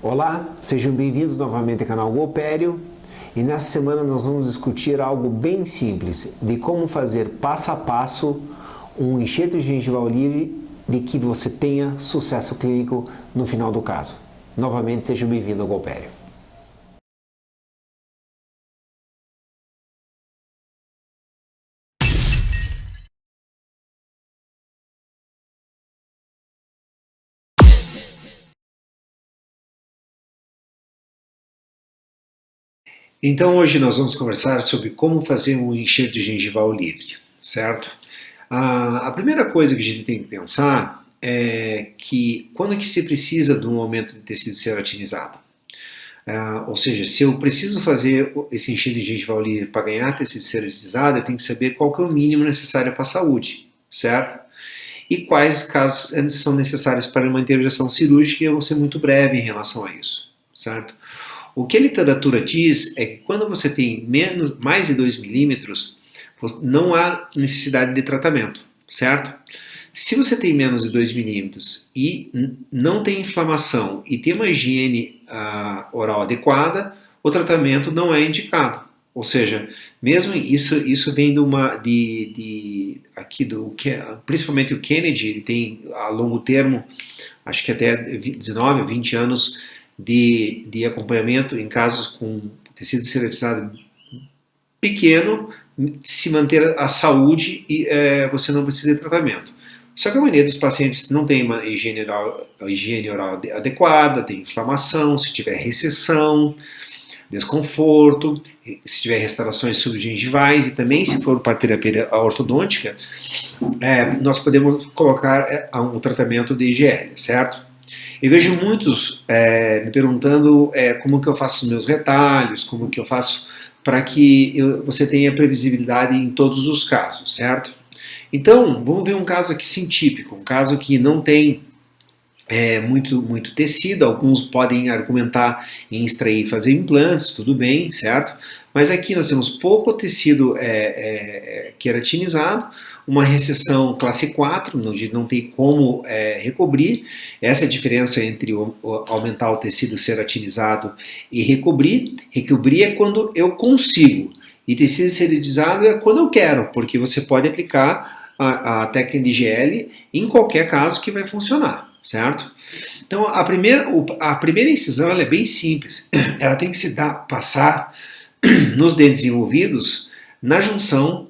Olá, sejam bem-vindos novamente ao canal Golpério, e nessa semana nós vamos discutir algo bem simples de como fazer passo a passo um enxerto gengival livre de que você tenha sucesso clínico no final do caso. Novamente, sejam bem-vindos ao Golpério. Então hoje nós vamos conversar sobre como fazer um enxerto gengival livre, certo? A primeira coisa que a gente tem que pensar é que quando é que se precisa de um aumento de tecido ceratinizado? Ou seja, se eu preciso fazer esse enxerto gengival livre para ganhar tecido ceratinizado, eu tenho que saber qual que é o mínimo necessário para a saúde, certo? E quais casos são necessários para uma intervenção cirúrgica, e eu vou ser muito breve em relação a isso, certo? O que a literatura diz é que quando você tem mais de 2 milímetros, não há necessidade de tratamento, certo? Se você tem menos de 2 milímetros e não tem inflamação e tem uma higiene oral adequada, o tratamento não é indicado. Ou seja, mesmo isso vem principalmente o Kennedy, ele tem a longo termo, acho que até 19, 20 anos de acompanhamento em casos com tecido ceratizado pequeno, se manter a saúde e você não precisa de tratamento. Só que a maioria dos pacientes não tem uma higiene oral adequada, tem inflamação, se tiver recessão, desconforto, se tiver restaurações subgengivais e também se for para terapia ortodôntica, nós podemos colocar um tratamento de IGL, certo? Eu vejo muitos me perguntando como que eu faço os meus retalhos, como que eu faço para que você tenha previsibilidade em todos os casos, certo? Então, vamos ver um caso aqui sim típico, um caso que não tem muito tecido. Alguns podem argumentar em extrair e fazer implantes, tudo bem, certo? Mas aqui nós temos pouco tecido queratinizado, uma recessão classe 4, não tem como recobrir. Essa é a diferença entre aumentar o tecido ceratinizado e recobrir. Recobrir é quando eu consigo, e tecido ceratinizado é quando eu quero, porque você pode aplicar a técnica de IGL em qualquer caso que vai funcionar, certo? Então a primeira incisão ela é bem simples, ela tem que passar nos dentes envolvidos na junção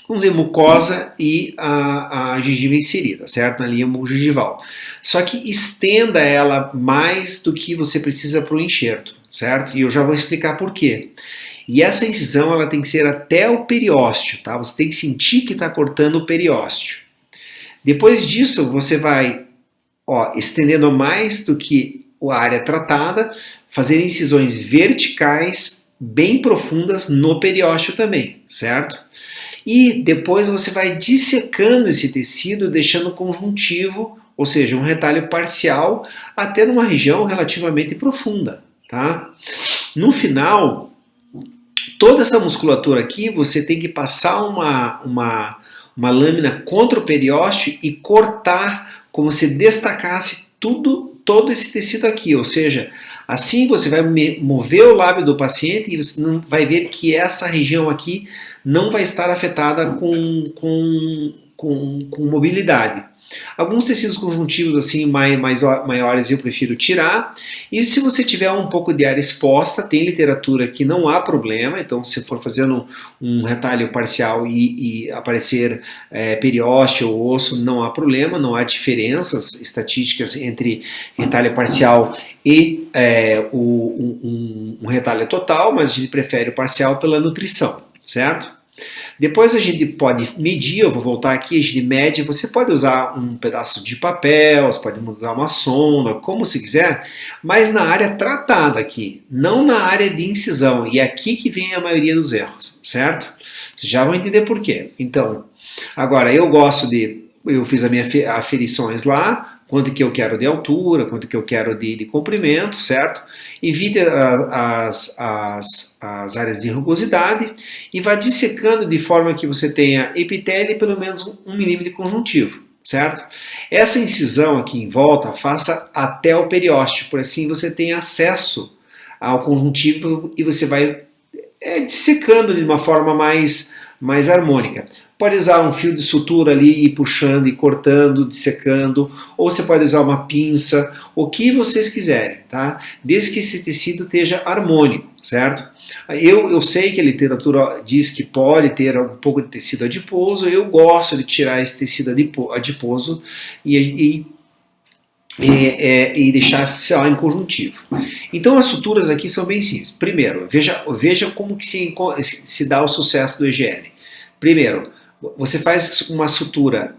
vamos dizer, mucosa e a gengiva inserida, certo? Na linha gengival. Só que estenda ela mais do que você precisa para o enxerto, certo? E eu já vou explicar por quê. E essa incisão ela tem que ser até o periósteo, tá? Você tem que sentir que está cortando o periósteo. Depois disso, você vai estendendo mais do que a área tratada, fazer incisões verticais bem profundas no periósteo também, certo? E depois você vai dissecando esse tecido, deixando conjuntivo, ou seja, um retalho parcial, até numa região relativamente profunda, tá? No final, toda essa musculatura aqui, você tem que passar uma lâmina contra o periósteo e cortar como se destacasse todo esse tecido aqui, ou seja, assim você vai mover o lábio do paciente e você vai ver que essa região aqui não vai estar afetada com mobilidade. Alguns tecidos conjuntivos assim maiores eu prefiro tirar, e se você tiver um pouco de área exposta, tem literatura que não há problema. Então se for fazendo um retalho parcial e aparecer periósteo ou osso, não há problema, não há diferenças estatísticas entre retalho parcial e um retalho total, mas a gente prefere o parcial pela nutrição, certo? Depois a gente pode medir, eu vou voltar aqui, a gente mede, você pode usar um pedaço de papel, você pode usar uma sonda, como se quiser, mas na área tratada aqui, não na área de incisão, e é aqui que vem a maioria dos erros, certo? Vocês já vão entender por quê. Então, agora eu fiz as minhas aferições lá, quanto que eu quero de altura, quanto que eu quero de comprimento, certo? Evite as áreas de rugosidade e vá dissecando de forma que você tenha epitélio e pelo menos 1 milímetro de conjuntivo, certo? Essa incisão aqui em volta, faça até o periósteo, por assim você tem acesso ao conjuntivo e você vai dissecando de uma forma mais harmônica. Pode usar um fio de sutura ali, ir puxando e cortando, dissecando, ou você pode usar uma pinça, o que vocês quiserem, tá? Desde que esse tecido esteja harmônico, certo? Eu sei que a literatura diz que pode ter um pouco de tecido adiposo, eu gosto de tirar esse tecido adiposo e deixar só em conjuntivo. Então as suturas aqui são bem simples. Primeiro, veja como que se dá o sucesso do EGL. Primeiro, você faz uma sutura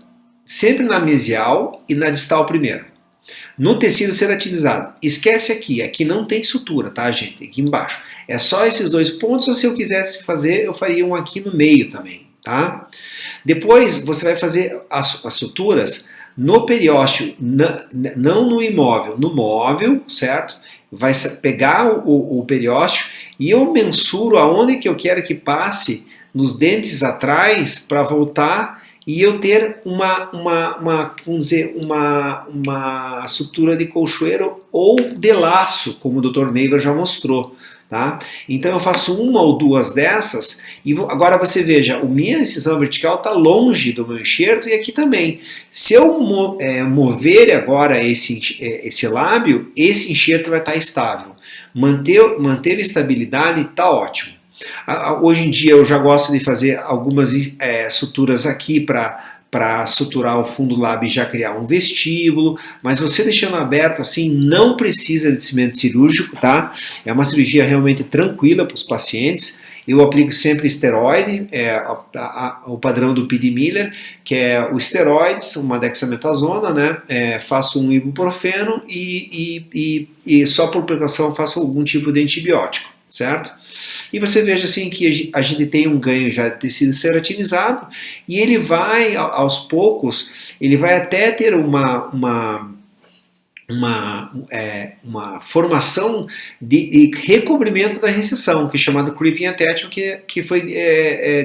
sempre na mesial e na distal primeiro. No tecido ceratinizado, esquece aqui não tem sutura, tá, gente? Aqui embaixo. É só esses dois pontos, ou se eu quisesse fazer, eu faria um aqui no meio também, tá? Depois você vai fazer as suturas no periósteo, não no imóvel, no móvel, certo? Vai pegar o periósteo e eu mensuro aonde que eu quero que passe nos dentes atrás para voltar e eu ter vamos dizer, uma sutura de colchoeiro ou de laço, como o Dr. Neiva já mostrou. Tá? Então eu faço uma ou duas dessas e agora você veja, a minha incisão vertical está longe do meu enxerto e aqui também. Se eu mover agora esse lábio, esse enxerto vai estar estável. Manteve estabilidade, está ótimo. Hoje em dia eu já gosto de fazer algumas suturas aqui para suturar o fundo do lábio e já criar um vestíbulo, mas você deixando aberto assim, não precisa de cimento cirúrgico, tá? É uma cirurgia realmente tranquila para os pacientes. Eu aplico sempre esteroide, o padrão do P.D. Miller, que é o esteroides, uma dexametasona, né? Faço um ibuprofeno e só por precaução faço algum tipo de antibiótico, certo? E você veja assim que a gente tem um ganho já de tecido ceratinizado e ele vai, aos poucos, ele vai até ter uma formação de recobrimento da recessão, que é chamado creeping attachment, que foi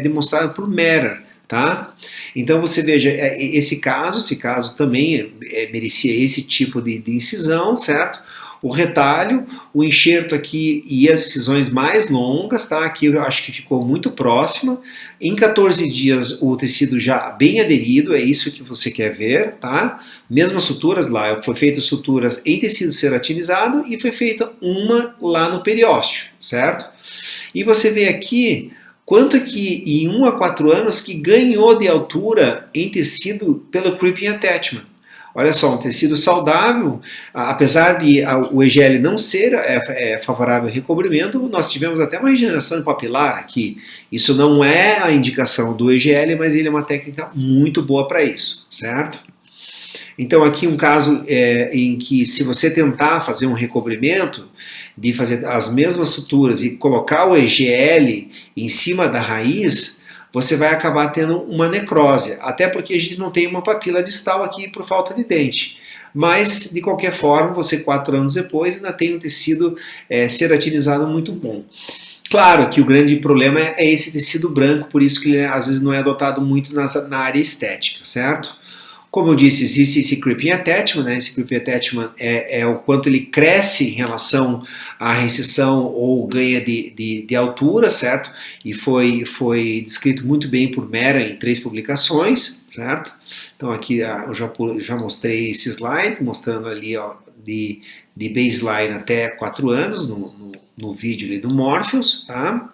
demonstrado por Mehrer. Tá? Então você veja, esse caso também merecia esse tipo de incisão, certo? O retalho, o enxerto aqui e as incisões mais longas, tá? Aqui eu acho que ficou muito próxima. Em 14 dias o tecido já bem aderido, é isso que você quer ver, tá? Mesmas suturas lá, foi feito suturas em tecido ceratinizado e foi feita uma lá no periósteo, certo? E você vê aqui quanto que em 1 a 4 anos que ganhou de altura em tecido pelo creeping attachment. Olha só, um tecido saudável, apesar de o EGL não ser favorável ao recobrimento, nós tivemos até uma regeneração papilar aqui. Isso não é a indicação do EGL, mas ele é uma técnica muito boa para isso, certo? Então aqui um caso em que se você tentar fazer um recobrimento, de fazer as mesmas suturas e colocar o EGL em cima da raiz, você vai acabar tendo uma necrose, até porque a gente não tem uma papila distal aqui por falta de dente. Mas, de qualquer forma, você 4 anos depois ainda tem um tecido ceratinizado muito bom. Claro que o grande problema é esse tecido branco, por isso que ele às vezes não é adotado muito na área estética, certo? Como eu disse, existe esse creeping attachment, né? Esse creeping attachment é o quanto ele cresce em relação à recessão ou ganha de altura, certo? E foi descrito muito bem por Mehrer em 3 publicações, certo? Então aqui eu já mostrei esse slide, mostrando ali ó, de baseline até 4 anos no vídeo ali do Morpheus, tá?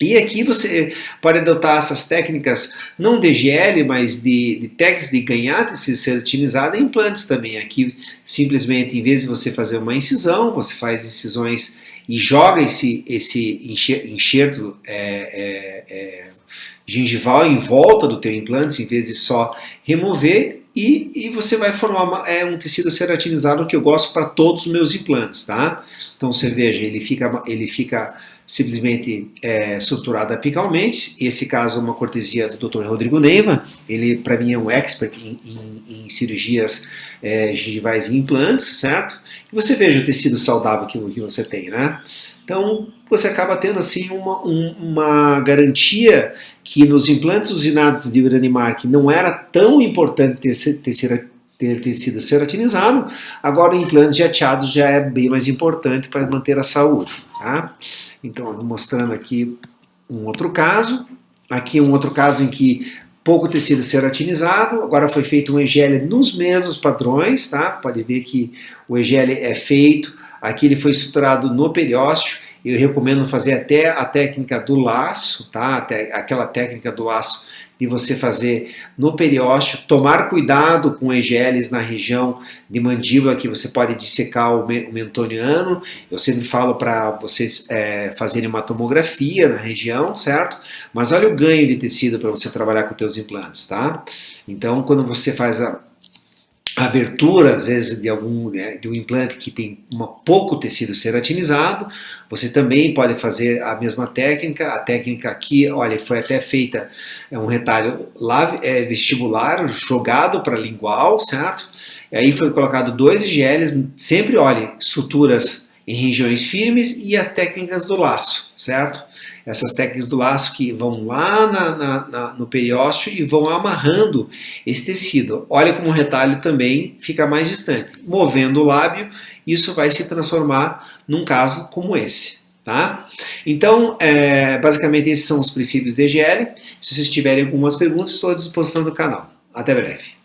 E aqui você pode adotar essas técnicas, não de EGL, mas de técnicas de ganhar tecido ceratinizado em implantes também. Aqui, simplesmente, em vez de você fazer uma incisão, você faz incisões e joga esse enxerto gengival em volta do teu implante, em vez de só remover, e você vai formar um tecido ceratinizado que eu gosto para todos os meus implantes, tá? Então você veja, ele fica simplesmente suturada apicalmente. Esse caso é uma cortesia do Dr. Rodrigo Neiva, ele para mim é um expert em cirurgias gengivais e implantes, certo? E você veja o tecido saudável que você tem, né? Então você acaba tendo assim uma garantia que nos implantes usinados de Uranimark não era tão importante ter tecido ceratinizado, agora implantes jateados já é bem mais importante para manter a saúde. Tá? Então, eu vou mostrando aqui um outro caso. Aqui um outro caso em que pouco tecido ceratinizado, agora foi feito um EGL nos mesmos padrões, tá? Pode ver que o EGL é feito, aqui ele foi estruturado no periósteo. Eu recomendo fazer até a técnica do laço, tá? Até aquela técnica do laço de você fazer no periósteo, tomar cuidado com EGLs na região de mandíbula, que você pode dissecar o mentoniano. Eu sempre falo para vocês fazerem uma tomografia na região, certo? Mas olha o ganho de tecido para você trabalhar com os teus implantes, tá? Então, quando você faz a abertura, às vezes, de um implante que tem pouco tecido ceratinizado, você também pode fazer a mesma técnica. A técnica aqui, olha, foi até feita um retalho vestibular jogado para lingual, certo? E aí foi colocado 2 IGLs, sempre, olha, suturas em regiões firmes e as técnicas do laço, certo? Essas técnicas do laço que vão lá no periósteo e vão amarrando esse tecido. Olha como o retalho também fica mais distante. Movendo o lábio, isso vai se transformar num caso como esse. Tá? Então, basicamente esses são os princípios de EGL. Se vocês tiverem algumas perguntas, estou à disposição do canal. Até breve.